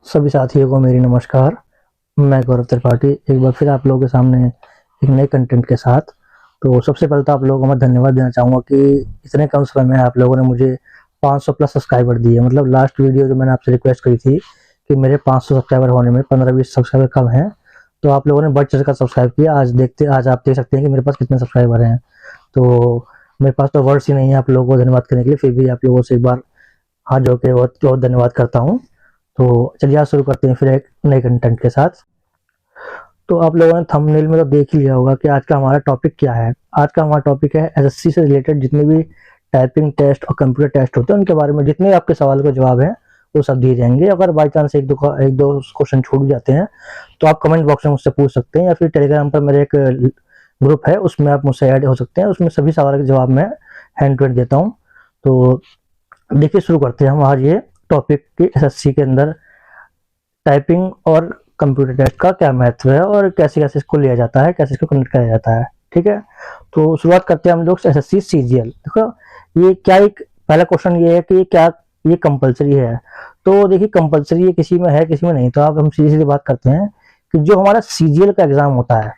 सभी साथियों को मेरी नमस्कार। मैं गौरव त्रिपाठी एक बार फिर आप लोगों के सामने एक नए कंटेंट के साथ। तो सबसे पहले तो आप लोगों को मैं धन्यवाद देना चाहूँगा कि इतने कम समय में आप लोगों ने मुझे 500 प्लस सब्सक्राइबर दिए। मतलब लास्ट वीडियो जो मैंने आपसे रिक्वेस्ट करी थी कि मेरे 500 सब्सक्राइबर होने में 15-20 सब्सक्राइबर कम हैं, तो आप लोगों ने बढ़ चढ़ कर सब्सक्राइब किया। आज आप देख सकते हैं कि मेरे पास कितने सब्सक्राइबर हैं। तो मेरे पास तो वर्ड्स ही नहीं है आप लोगों को धन्यवाद करने के लिए, फिर भी आप लोगों से एक बार हाथ जोड़ के बहुत बहुत धन्यवाद करता हूँ। तो चलिए आज शुरू करते हैं फिर एक नए कंटेंट के साथ। तो आप लोगों ने थंबनेल में तो देख ही लिया होगा कि आज का हमारा टॉपिक क्या है। आज का हमारा टॉपिक है एसएससी से रिलेटेड जितने भी टाइपिंग टेस्ट और कंप्यूटर टेस्ट होते हैं उनके बारे में जितने आपके सवाल के जवाब हैं वो सब दिए जाएंगे। अगर बाई चांस एक दो क्वेश्चन छूट जाते हैं तो आप कमेंट बॉक्स में मुझसे पूछ सकते हैं, या फिर टेलीग्राम पर मेरे एक ग्रुप है उसमें आप मुझसे ऐड हो सकते हैं। उसमें सभी सवाल के जवाब मैं हैंड टू हैंड देता हूँ। तो देखिए शुरू करते हैं हम आज ये टॉपिक की एसएससी के अंदर टाइपिंग और कंप्यूटर टेस्ट का क्या महत्व है और कैसे कैसे इसको लिया जाता है, कैसे इसको कंडक्ट कराया जाता है। ठीक है, तो शुरुआत करते हैं हम लोग एसएससी सीजीएल। देखो ये क्या, एक पहला क्वेश्चन ये है कि क्या ये कंपलसरी है। तो देखिए कंपलसरी ये किसी में है किसी में नहीं। तो अब हम सीधी सीधी बात करते हैं कि जो हमारा सीजीएल का एग्जाम होता है,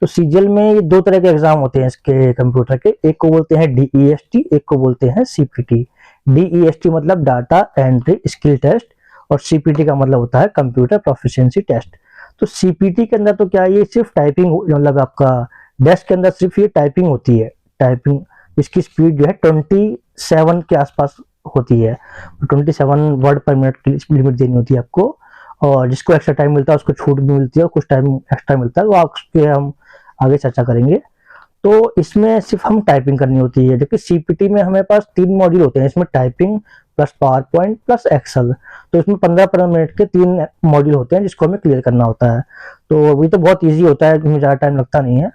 तो सीजीएल में ये दो तरह के एग्जाम होते हैं इसके कंप्यूटर के। एक को बोलते हैं डीईएसटी, एक को बोलते हैं सीपीटी। डीईएसटी मतलब डाटा एंट्री स्किल टेस्ट और सीपीटी का मतलब होता है कंप्यूटर प्रोफिशिएंसी टेस्ट। तो सीपीटी के अंदर तो क्या ये सिर्फ टाइपिंग, मतलब आपका डेस्क के अंदर सिर्फ ये टाइपिंग होती है। टाइपिंग इसकी स्पीड जो है 27 के आसपास होती है। 27 वर्ड पर मिनट की लिमिट देनी होती है आपको, और जिसको एक्स्ट्रा टाइम मिलता है उसको छूट भी मिलती है और कुछ टाइम एक्स्ट्रा मिलता है, वो आपके हम आगे चर्चा करेंगे। तो इसमें सिर्फ हम टाइपिंग करनी होती है, जबकि सीपीटी में हमारे पास 3 मॉड्यूल होते हैं। इसमें typing plus PowerPoint plus Excel. तो इसमें 15-15 मिनट के 3 मॉड्यूल होते हैं जिसको हमें क्लियर करना होता है। तो ये तो बहुत ईजी होता है, इसमें ज़्यादा टाइम लगता नहीं है।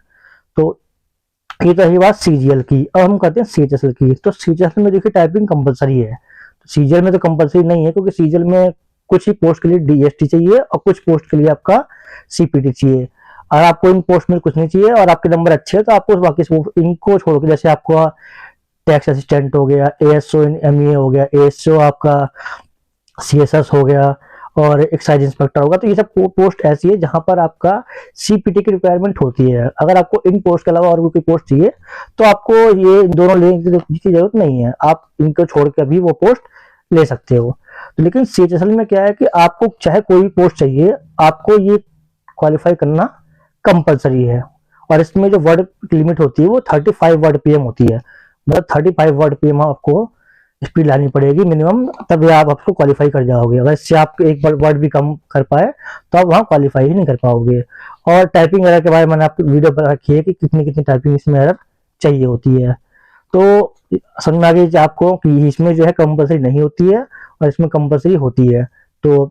तो ये तो रही बात सीजीएल की। अब हम करते हैं सीएचएसएल की। तो सीएचएसएल में देखिए टाइपिंग कंपलसरी है। तो सीजीएल में तो कंपलसरी नहीं है, क्योंकि सीजीएल में कुछ ही पोस्ट के लिए डीएसटी चाहिए और कुछ पोस्ट के लिए आपका सीपीटी चाहिए। अगर आपको इन पोस्ट में कुछ नहीं चाहिए और आपके नंबर अच्छे हैं तो आपको बाकी इनको छोड़ के, जैसे आपको टैक्स असिस्टेंट हो गया, एएसओ एमईए हो गया, एएसओ आपका सीएसएस हो गया और एक्साइज इंस्पेक्टर होगा, तो ये सब पोस्ट ऐसी है जहां पर आपका सीपीटी की रिक्वायरमेंट होती है। अगर आपको इन पोस्ट के अलावा और कोई पोस्ट चाहिए तो आपको ये दोनों लेने की जरूरत नहीं है, आप इनको छोड़ के भी वो पोस्ट ले सकते हो। तो लेकिन सीएचएसएल में क्या है कि आपको चाहे कोई भी पोस्ट चाहिए, आपको ये क्वालिफाई करना कंपलसरी है। और इसमें जो वर्ड लिमिट होती है वो 35 वर्ड पीएम होती है। मतलब 35 वर्ड पीएम आपको स्पीड लानी पड़ेगी मिनिमम, तब आप आपको क्वालिफाई कर जाओगे। अगर इससे आप एक वर्ड भी कम कर पाए तो आप वहाँ क्वालिफाई ही नहीं कर पाओगे। और टाइपिंग एरर के बारे में मैंने आपको वीडियो पर रखी है कि कितनी कितनी टाइपिंग इसमें एरर चाहिए होती है। तो समझ में आ गई आपको कि इसमें जो है कंपलसरी नहीं होती है और इसमें कंपलसरी होती है। तो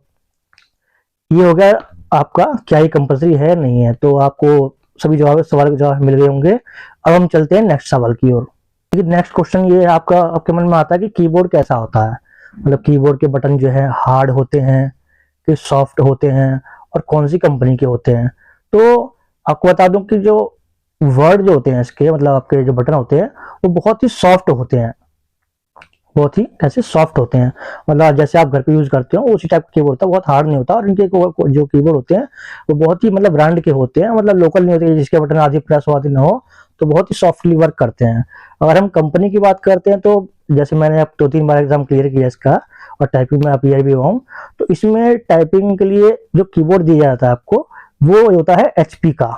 ये हो गया आपका क्या ये कंपलसरी है नहीं है। तो आपको सभी सवाल के जवाब मिल गए होंगे। अब हम चलते हैं नेक्स्ट सवाल की ओर। नेक्स्ट क्वेश्चन ये आपका आपके मन में आता है कि कीबोर्ड कैसा होता है। मतलब कीबोर्ड के बटन जो है हार्ड होते हैं कि सॉफ्ट होते हैं और कौन सी कंपनी के होते हैं। तो आपको बता दूं कि जो वर्ड जो होते हैं इसके, मतलब आपके जो बटन होते हैं वो बहुत ही सॉफ्ट होते हैं। बहुत ही कैसे सॉफ्ट होते हैं, मतलब जैसे आप घर पे यूज करते हो उसी टाइप का कीबोर्ड होता है, बहुत हार्ड नहीं होता। और इनके जो कीबोर्ड होते हैं वो बहुत ही मतलब ब्रांड के होते हैं, मतलब लोकल नहीं होते जिसके बटन आधी प्रेस हो आधी ना हो। तो बहुत ही सॉफ्टली वर्क करते हैं। अगर हम कंपनी की बात करते हैं तो जैसे मैंने अब 2-3 बार एग्जाम क्लियर किया इसका और टाइपिंग में अपीयर भी हुआ हूँ, तो इसमें टाइपिंग के लिए जो कीबोर्ड दिया जाता है आपको वो होता है एचपी का।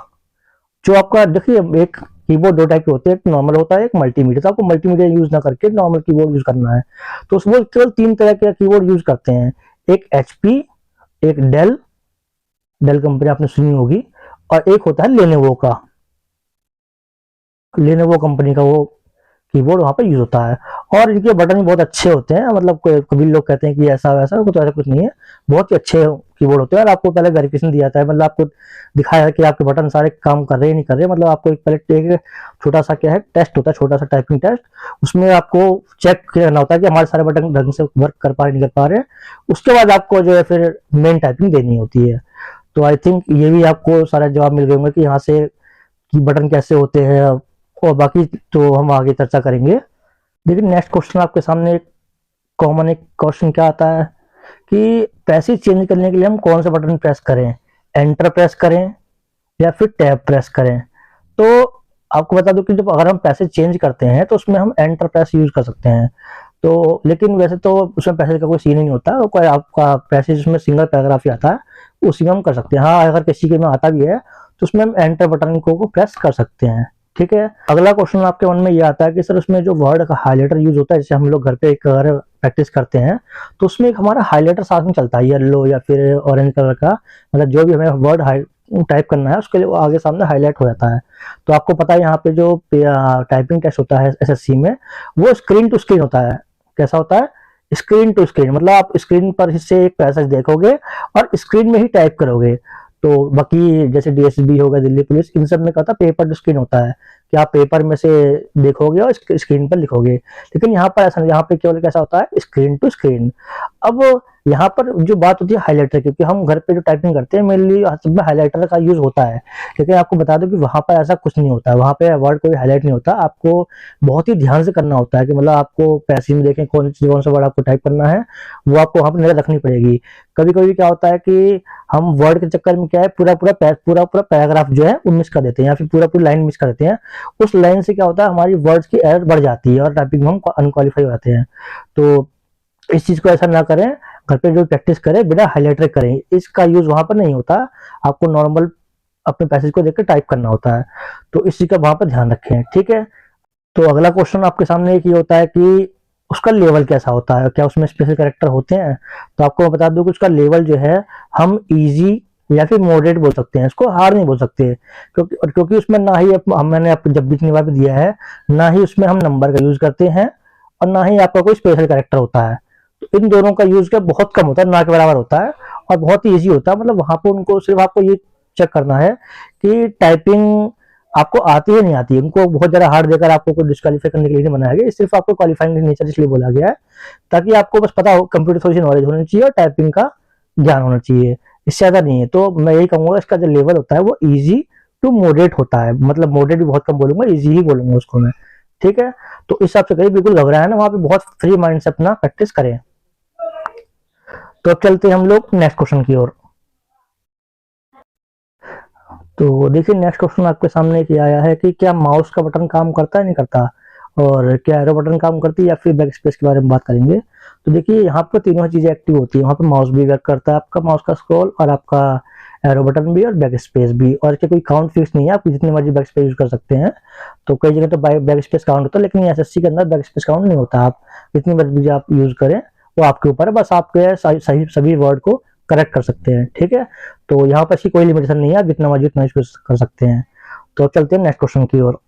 जो आपका देखिए एक कीबोर्ड 2 टाइप के होते हैं, एक नॉर्मल होता है एक मल्टीमीडिया। तो आपको मल्टीमीडिया यूज ना करके नॉर्मल कीबोर्ड यूज करना है। तो वो केवल 3 तरह के कीबोर्ड यूज करते हैं, एक एचपी, एक डेल, डेल कंपनी आपने सुनी होगी, और एक होता है लेनोवो का। लेनोवो कंपनी का वो कीबोर्ड वहां पर यूज होता है। और इनके बटन भी बहुत अच्छे होते हैं। मतलब कभी लोग कहते हैं कि ऐसा वैसा, तो ऐसा कुछ नहीं है, बहुत ही अच्छे कीबोर्ड होते हैं। और आपको पहले वेरिफिकेशन दिया जाता है, मतलब आपको दिखाया है कि आपके बटन सारे काम कर रहे हैं नहीं कर रहे। मतलब आपको एक पहले एक छोटा सा क्या है टेस्ट होता है, छोटा सा टाइपिंग टेस्ट, उसमें आपको चेक करना होता है कि हमारे सारे बटन ढंग से वर्क कर पा रहे नहीं कर पा रहे। उसके बाद आपको जो है फिर मेन टाइपिंग देनी होती है। तो आई थिंक ये भी आपको सारे जवाब मिल गए होंगे कि यहाँ से कि बटन कैसे होते हैं, और बाकी तो हम आगे चर्चा करेंगे। लेकिन नेक्स्ट क्वेश्चन आपके सामने एक कॉमन एक क्वेश्चन क्या आता है कि पैसे चेंज करने के लिए हम कौन सा बटन प्रेस करें, एंटर प्रेस करें या फिर टैब प्रेस करें। तो आपको बता दूं कि जब अगर हम पैसे चेंज करते हैं तो उसमें हम एंटर प्रेस यूज कर सकते हैं। तो लेकिन वैसे तो उसमें पैसे का कोई सीन ही नहीं होता, कोई आपका पैसे जिसमें सिंगल पैराग्राफ ही आता है उसी में हम कर सकते हैं। हाँ, अगर किसी के में आता भी है तो उसमें हम एंटर बटन को प्रेस कर सकते हैं। ठीक है, अगला क्वेश्चन आपके मन में ये आता है कि सर उसमें जो वर्ड का हाइलाइटर यूज होता है, जैसे हम लोग घर पे एक अगर प्रैक्टिस करते हैं तो उसमें एक हमारा हाइलाइटर साथ में चलता है, येलो या फिर ऑरेंज कलर का, मतलब जो भी हमें वर्ड टाइप करना है उसके लिए वो आगे सामने हाईलाइट हो जाता है। तो आपको पता है यहाँ पे जो टाइपिंग टेस्ट होता है एसएससी में, वो स्क्रीन टू स्क्रीन होता है। कैसा होता है? स्क्रीन टू स्क्रीन, मतलब आप स्क्रीन पर से एक पैसेज देखोगे और स्क्रीन में ही टाइप करोगे। तो बाकी जैसे डीएसबी होगा, दिल्ली पुलिस, इन सब में क्या होता है, पेपर टू स्क्रीन होता है कि आप पेपर में से देखोगे और स्क्रीन पर लिखोगे। लेकिन यहाँ पर ऐसा नहीं, यहाँ पे केवल कैसा होता है, स्क्रीन टू स्क्रीन। अब यहाँ पर जो बात होती है हाइलाइटर, क्योंकि हम घर पे जो टाइपिंग करते हैं मेनली सब में हाइलाइटर का यूज होता है, लेकिन आपको बता दो कि वहां पर ऐसा कुछ नहीं होता है, वहां पे वर्ड कोई हाईलाइट नहीं होता। आपको बहुत ही ध्यान से करना होता है कि मतलब आपको पैसे में देखें कौन सा वर्ड आपको टाइप करना है, वो आपको वहां पर नजर रखनी पड़ेगी। कभी कभी क्या होता है कि हम वर्ड के चक्कर में क्या है, पूरा पैराग्राफ जो है वो मिस कर देते हैं या फिर पूरी लाइन मिस कर देते हैं। उस लाइन से क्या होता है, हमारी वर्ड्स की एरर बढ़ जाती है और टाइपिंग में हम अनक्वालिफाई हो जाते हैं। तो इस चीज को ऐसा ना करें, घर पे जो प्रैक्टिस करें बिना हाइलाइटर करें, इसका यूज वहां पर नहीं होता। आपको नॉर्मल अपने पैसेज को देखकर टाइप करना होता है, तो इस चीज का वहां पर ध्यान रखें। ठीक है, तो अगला क्वेश्चन आपके सामने एक ये होता है कि उसका लेवल कैसा होता है, क्या उसमें स्पेशल कैरेक्टर होते हैं? तो आपको मैं बता दूं कि उसका लेवल जो है हम इजी या फिर मॉडरेट बोल सकते हैं, इसको हार्ड नहीं बोल सकते, क्योंकि उसमें ना ही मैंने जब भी इतनी बार भी दिया है, ना ही उसमें हम नंबर का यूज करते हैं और ना ही आपका कोई स्पेशल कैरेक्टर होता है। तो इन दोनों का यूज क्या बहुत कम होता है, ना के बराबर होता है और बहुत ही ईजी होता है। मतलब वहां पर उनको सिर्फ आपको ये चेक करना है कि टाइपिंग आपको आती है नहीं आती है। उनको बहुत ज्यादा हार्ड देकर आपको कोई डिस्क्वालीफाई करने के लिए नहीं बनाया गया, सिर्फ आपको क्वालिफाइंग नेचर इसलिए बोला गया है ताकि आपको बस पता हो, कंप्यूटर थोड़ी सी नॉलेज होनी चाहिए और टाइपिंग का ज्ञान होना चाहिए, इससे ज्यादा नहीं है। तो मैं यही कहूंगा इसका जो लेवल होता है वो इजी टू मॉडरेट होता है, मतलब मॉडरेट भी बहुत कम बोलूंगा, इजी ही बोलूंगा उसको मैं। ठीक है, तो इस हिसाब से करिए, बिल्कुल घबराए ना, वहां पे बहुत फ्री माइंड से अपना प्रैक्टिस करें। तो अब चलते हैं हम लोग नेक्स्ट क्वेश्चन की ओर। तो देखिए नेक्स्ट क्वेश्चन आपके सामने ये आया है कि क्या माउस का बटन काम करता है नहीं करता, और क्या एरो बटन काम करती है या फिर बैक स्पेस के बारे में बात करेंगे। तो देखिए यहाँ पर तीनों चीजें एक्टिव होती है, वहाँ पे माउस भी वर्क करता है आपका, माउस का स्क्रॉल, और आपका एरो बटन भी और बैक स्पेस भी। और इसके कोई काउंट फिक्स नहीं है, आप जितनी मर्जी बैक स्पेस यूज कर सकते हैं। तो कई जगह तो बैक स्पेस काउंट होता है, लेकिन एसएससी के अंदर बैक स्पेस काउंट नहीं होता। आप जितनी मर्जी आप यूज करें वो आपके ऊपर है, बस आपके सही सभी वर्ड को करेक्ट कर सकते हैं। ठीक है, तो यहाँ पर इसकी कोई लिमिटेशन नहीं है, आप जितना मर्जी उतना यूज कर सकते हैं। तो चलते हैं नेक्स्ट क्वेश्चन की ओर।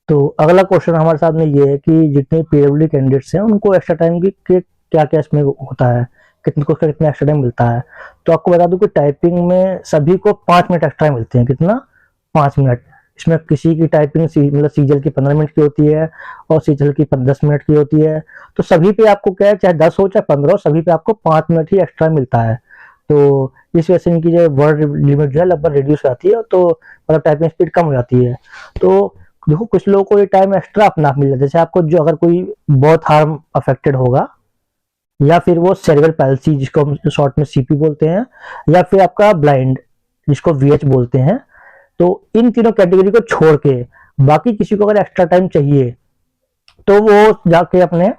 तो अगला क्वेश्चन हमारे सामने ये है कि जितने पीडब्ल्यूडी कैंडिडेट्स हैं उनको एक्स्ट्रा टाइम की क्या क्या इसमें होता है, कितना एक्स्ट्रा टाइम मिलता है। तो आपको बता दूं कि टाइपिंग में सभी को 5 मिनट एक्स्ट्रा मिलते हैं। कितना? 5 मिनट। इसमें किसी की टाइपिंग मतलब सीजल की 15 मिनट की होती है और सीजल की 10 मिनट की होती है। तो सभी पे आपको क्या है, चाहे 10 हो चाहे 15 हो, सभी पे आपको 5 मिनट ही एक्स्ट्रा मिलता है। तो इस वजह से इनकी जो वर्ड लिमिट जो है लगभग रिड्यूस हो जाती है, तो मतलब टाइपिंग स्पीड कम हो जाती है। तो देखो कुछ लोगों को ये टाइम एक्स्ट्रा अपना आप मिल जाता है, जैसे आपको जो अगर कोई बहुत हार्म अफेक्टेड होगा, या फिर वो सेरेब्रल पैल्सी जिसको हम शॉर्ट में सीपी बोलते हैं, या फिर आपका ब्लाइंड जिसको वीएच बोलते हैं, तो इन तीनों कैटेगरी को छोड़ के बाकी किसी को अगर एक्स्ट्रा टाइम चाहिए तो वो जाके अपने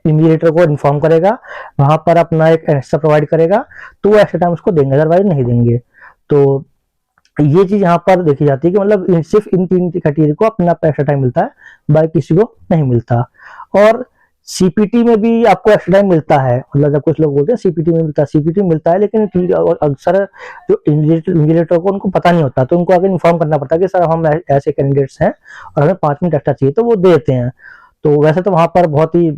इमीडिएटर को इन्फॉर्म करेगा, वहां पर अपना एक एक्स्ट्रा प्रोवाइड करेगा, तो वो एक्स्ट्रा टाइम उसको देंगे, अदरवाइज नहीं देंगे। तो ये चीज यहाँ पर देखी जाती है कि मतलब सिर्फ इन तीन कैटेगरी को अपना एक्स्ट्रा टाइम मिलता है, बाकी किसी को नहीं मिलता। और सीपीटी में भी आपको एक्स्ट्रा टाइम मिलता है, मतलब जब कुछ लोग बोलते हैं सीपीटी में मिलता है, सीपीटी में मिलता है, लेकिन अक्सर जो इन्विजिलेटर को उनको पता नहीं होता, तो उनको आगे इन्फॉर्म करना पड़ता है कि सर हम ऐसे कैंडिडेट्स हैं और हमें 5 मिनट एक्स्ट्रा चाहिए, तो वो देते हैं। तो वैसे तो वहां पर बहुत ही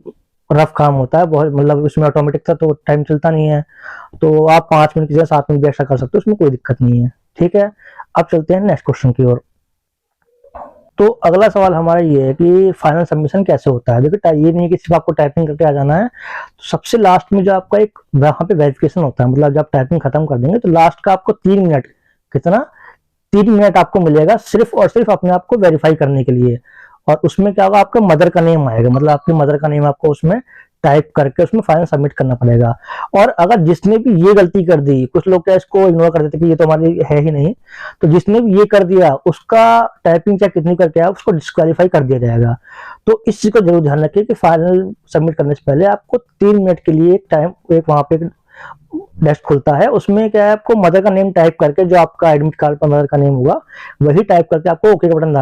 रफ काम होता है, बहुत मतलब उसमें ऑटोमेटिक था तो टाइम चलता नहीं है, तो आप 5 मिनट की जगह 7 मिनट भी एक्स्ट्रा कर सकते हो, उसमें कोई दिक्कत नहीं है। ठीक है, अब चलते हैं नेक्स्ट क्वेश्चन की ओर। तो अगला सवाल हमारा ये है कि फाइनल सबमिशन कैसे होता है। देखो ये नहीं है कि सिर्फ आपको टाइपिंग करके आ जाना है, तो सबसे लास्ट में जो आपका एक वहां पे वेरिफिकेशन होता है, मतलब जब टाइपिंग खत्म कर देंगे तो लास्ट का आपको 3 मिनट, कितना 3 मिनट आपको मिलेगा सिर्फ और सिर्फ अपने आप को वेरीफाई करने के लिए। और उसमें क्या होगा, आपका मदर का नेम आएगा, मतलब आपकी मदर का नेम आपको उसमें टाइप करके उसमें फाइनल सबमिट करना पड़ेगा। और अगर जिसने भी ये गलती कर दी, कुछ लोग क्या इसको इग्नोर कर देते कि ये तो हमारी है ही नहीं, तो जिसने भी ये कर दिया उसका टाइपिंग चाहे कितनी करके आया उसको डिस्क्वालीफाई कर दिया जाएगा। तो इस चीज को जरूर ध्यान रखिए कि फाइनल सबमिट करने से पहले आपको 3 मिनट के लिए एक वहां पे डेस्क खुलता है, उसमें क्या है आपको मदर का नेम टाइप करके, जो आपका एडमिट कार्ड पर मदर का नेम होगा वही टाइप करके आपको ओके का बटन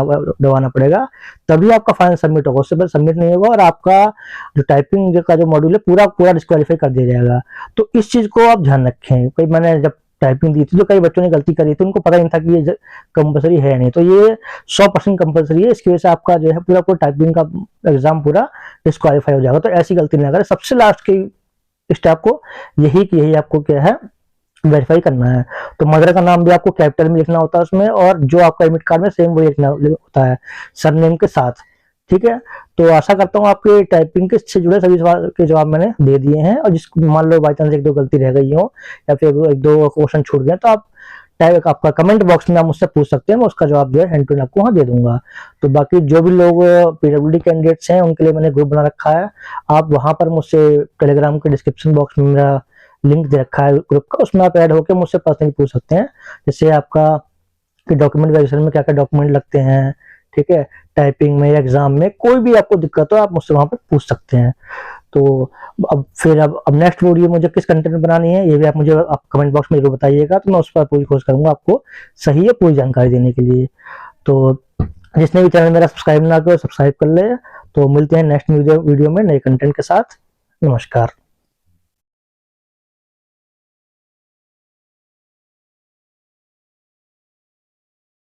दबाना पड़ेगा, तभी आपका फाइनल सबमिट होगा। उससे पहले सबमिट नहीं होगा और आपका जो टाइपिंग का जो मॉड्यूल है पूरा पूरा डिस्क्वालीफाई कर दिया जाएगा। तो इस चीज को आप ध्यान रखें। कई मैंने जब टाइपिंग दी थी तो कई बच्चों ने गलती करी थी, उनको पता नहीं था कि ये कंपलसरी है नहीं, तो ये 100% कंपलसरी है। इसकी वजह से आपका जो है पूरा पूरा टाइपिंग का एग्जाम पूरा डिस्क्वालीफाई हो जाएगा। तो ऐसी गलती ना करें। सबसे लास्ट की स्टेप को यही आपको क्या है वेरीफाई करना है। तो मदर का नाम भी आपको कैपिटल में लिखना होता है उसमें, और जो आपका एडमिट कार्ड में सेम वही लिखना होता है सरनेम के साथ। ठीक है, तो आशा करता हूँ आपके टाइपिंग के से जुड़े सभी सवाल के जवाब मैंने दे दिए हैं। और जिस मान लो बाई चांस एक दो गलती रह गई हो या फिर एक दो क्वेश्चन छूट गए, तो आप आपका कमेंट बॉक्स में आप मुझसे पूछ सकते हैं, मैं उसका जवाब जो है हैंड टू हैंड आपको वहां दे दूंगा। तो बाकी जो भी लोग पीडब्ल्यूडी कैंडिडेट्स हैं उनके लिए मैंने ग्रुप बना रखा है, आप वहां पर मुझसे टेलीग्राम के डिस्क्रिप्शन बॉक्स में मेरा लिंक दे रखा है ग्रुप का, उसमें आप ऐड होकर मुझसे पर्सनली पूछ सकते हैं। जैसे आपका डॉक्यूमेंट वेरिफिकेशन में क्या क्या डॉक्यूमेंट लगते हैं, ठीक है, टाइपिंग में, एग्जाम में कोई भी आपको दिक्कत हो आप मुझसे वहां पर पूछ सकते हैं। तो अब नेक्स्ट वीडियो मुझे किस कंटेंट में बनानी है ये भी आप मुझे आप कमेंट बॉक्स में जरूर बताइएगा, तो मैं उस पर पूरी कोशिश करूंगा आपको सही है पूरी जानकारी देने के लिए। तो जिसने भी चैनल मेरा सब्सक्राइब ना किया सब्सक्राइब कर ले। तो मिलते हैं नेक्स्ट वीडियो में नए कंटेंट के साथ। नमस्कार।